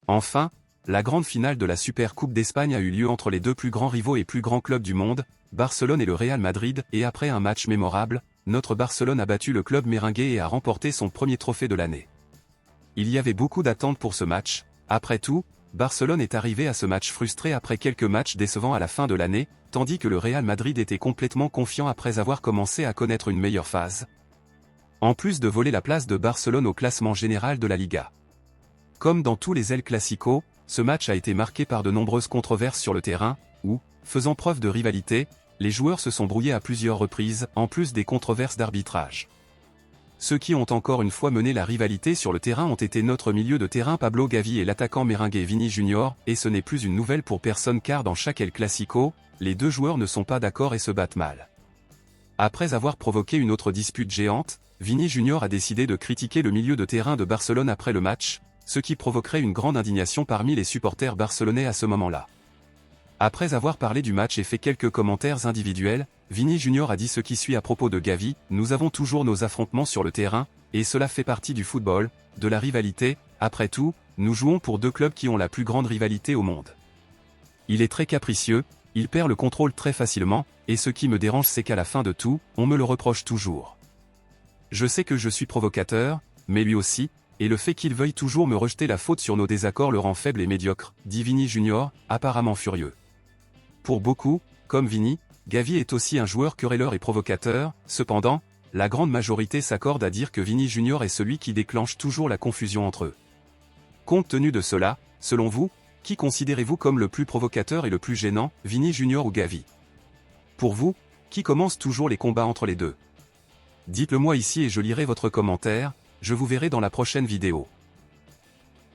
Enfin, la grande finale de la Super Coupe d'Espagne a eu lieu entre les deux plus grands rivaux et plus grands clubs du monde, Barcelone et le Real Madrid, et après un match mémorable, notre Barcelone a battu le club merengue et a remporté son premier trophée de l'année. Il y avait beaucoup d'attentes pour ce match. Après tout, Barcelone est arrivé à ce match frustré après quelques matchs décevants à la fin de l'année, tandis que le Real Madrid était complètement confiant après avoir commencé à connaître une meilleure phase. En plus de voler la place de Barcelone au classement général de la Liga. Comme dans tous les El Clasico, ce match a été marqué par de nombreuses controverses sur le terrain, où, faisant preuve de rivalité, les joueurs se sont brouillés à plusieurs reprises, en plus des controverses d'arbitrage. Ceux qui ont encore une fois mené la rivalité sur le terrain ont été notre milieu de terrain Pablo Gavi et l'attaquant merengue Vini Junior, et ce n'est plus une nouvelle pour personne car dans chaque El Clasico, les deux joueurs ne sont pas d'accord et se battent mal. Après avoir provoqué une autre dispute géante, Vini Junior a décidé de critiquer le milieu de terrain de Barcelone après le match, ce qui provoquerait une grande indignation parmi les supporters barcelonais à ce moment-là. Après avoir parlé du match et fait quelques commentaires individuels, Vini Junior a dit ce qui suit à propos de Gavi: « Nous avons toujours nos affrontements sur le terrain, et cela fait partie du football, de la rivalité, après tout, nous jouons pour deux clubs qui ont la plus grande rivalité au monde. Il est très capricieux, il perd le contrôle très facilement, et ce qui me dérange c'est qu'à la fin de tout, on me le reproche toujours. Je sais que je suis provocateur, mais lui aussi, et le fait qu'il veuille toujours me rejeter la faute sur nos désaccords le rend faible et médiocre, » dit Vini Junior, apparemment furieux. Pour beaucoup, comme Vini, Gavi est aussi un joueur querelleur et provocateur, cependant, la grande majorité s'accorde à dire que Vini Junior est celui qui déclenche toujours la confusion entre eux. Compte tenu de cela, selon vous, qui considérez-vous comme le plus provocateur et le plus gênant, Vini Junior ou Gavi? Pour vous, qui commence toujours les combats entre les deux? Dites-le moi ici et je lirai votre commentaire, je vous verrai dans la prochaine vidéo.